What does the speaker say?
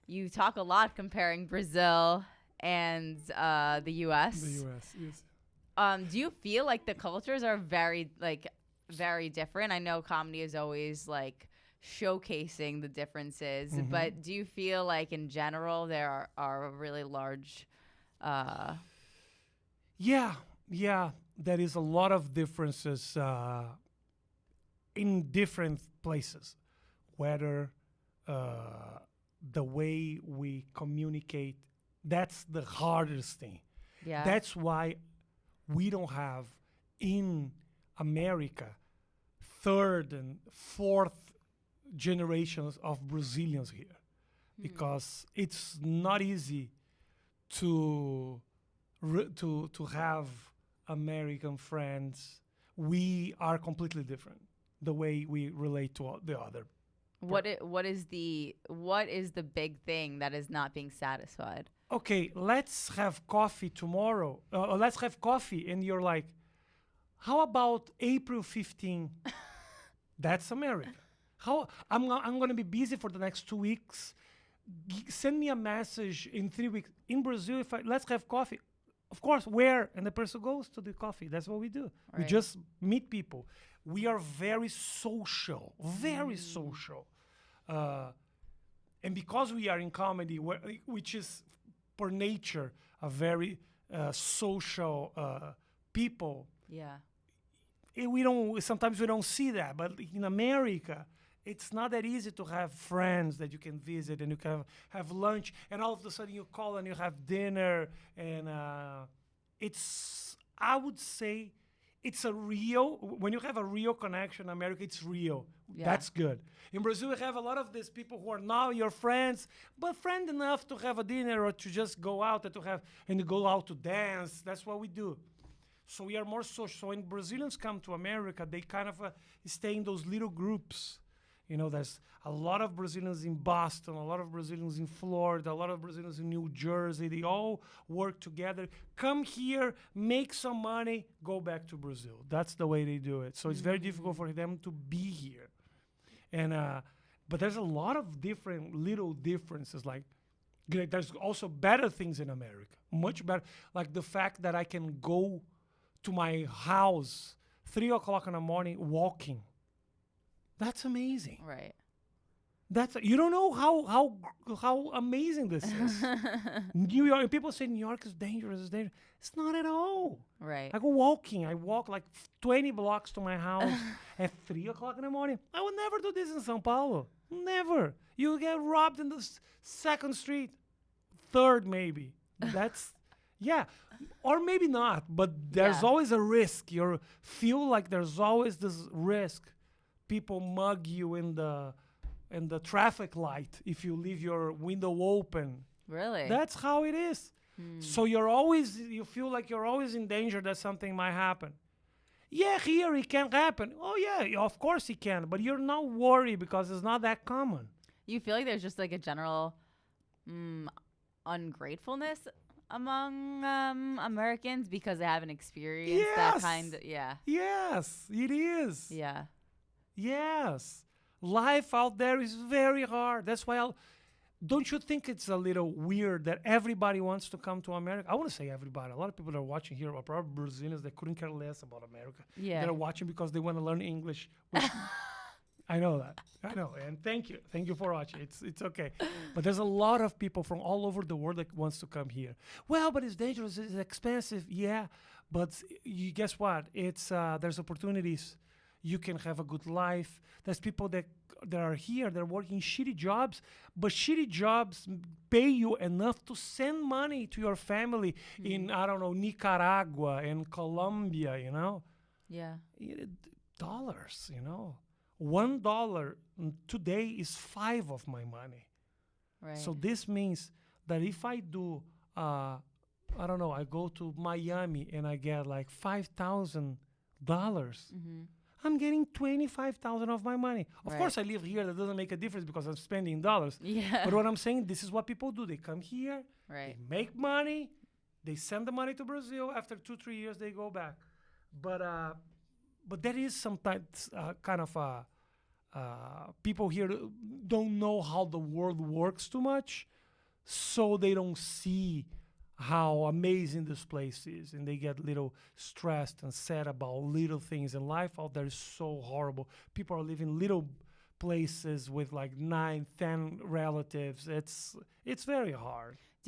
you talk a lot comparing Brazil and the U.S. The U.S. Yes. Do you feel like the cultures are very different? I know comedy is always like showcasing the differences, but do you feel like in general there are really large Yeah, yeah. There is a lot of differences in different places, whether the way we communicate. That's the hardest thing. yeah. That's why we don't have in America third and fourth generations of Brazilians here because it's not easy to to have American friends. We are completely different the way we relate to the other. What is the big thing that is not being satisfied? Okay, let's have coffee tomorrow. Let's have coffee, and you're like, how about April 15? That's America. How I'm gonna be busy for the next 2 weeks. Send me a message in 3 weeks. In Brazil, if let's have coffee. Of course, where? And the person goes to the coffee. That's what we do. We Right. just meet people. We are very social, very social. Uh, and because we are in comedy, which is per nature a very social people, Yeah. we don't sometimes we don't see that, but in America it's not that easy to have friends that you can visit and you can have lunch and all of a sudden you call and you have dinner and it's I would say it's a real when you have a real connection in America it's real. Yeah. That's good. In Brazil we have a lot of these people who are now your friends but friend enough to have a dinner or to just go out and to have and go out to dance. That's what we do. So we are more social. So when Brazilians come to America, they kind of stay in those little groups. You know, there's a lot of Brazilians in Boston, a lot of Brazilians in Florida, a lot of Brazilians in New Jersey. They all work together. Come here, make some money, go back to Brazil. That's the way they do it. So it's very difficult for them to be here. And but there's a lot of different little differences. Like there's also better things in America, much better. Like the fact that I can go to my house 3 o'clock in the morning walking. That's amazing. Right. That's you don't know how amazing this is. New York. People say New York is dangerous. It's dangerous. It's not at all. Right. I go walking. I walk like 20 blocks to my house at 3 o'clock in the morning. I would never do this in São Paulo. Never. You get robbed in the second street, third maybe. That's yeah, or maybe not. But there's Yeah. always a risk. You feel like there's always this risk. People mug you in the traffic light if you leave your window open. Really? That's how it is. So you feel like you're always in danger that something might happen. Yeah, here it can happen. Oh yeah, of course it can, but you're not worried because it's not that common. You feel like there's just like a general ungratefulness among Americans because they haven't experienced that Yes. kind of Yes, it is. yeah. Yes. Life out there is very hard. That's why don't you think it's a little weird that everybody wants to come to America? I want to say everybody. A lot of people that are watching here are probably Brazilians that couldn't care less about America. Yeah. They're watching because they want to learn English. which- I know that. I know. And thank you. Thank you for watching. It's okay. But there's a lot of people from all over the world that wants to come here. Well, but it's dangerous. It's expensive. Yeah. But you guess what? It's there's opportunities. You can have a good life. There's people that are here. They're working shitty jobs, but shitty jobs pay you enough to send money to your family in I don't know Nicaragua and Colombia. You know, Yeah. dollars. You know, $1 today is 5 of my money. Right. So this means that if I do, I don't know, I go to Miami and I get like $5,000. I'm getting 25,000 of my money. Of Right. course, I live here. That doesn't make a difference because I'm spending dollars. Yeah. But what I'm saying, this is what people do. They come here, Right. they make money, they send the money to Brazil. After 2-3 years, they go back. But there is sometimes kind of people here don't know how the world works too much. so they don't see how amazing this place is, and they get little stressed and sad about little things. And life out there is so horrible. People are living little places with like 9, 10 relatives. It's very hard.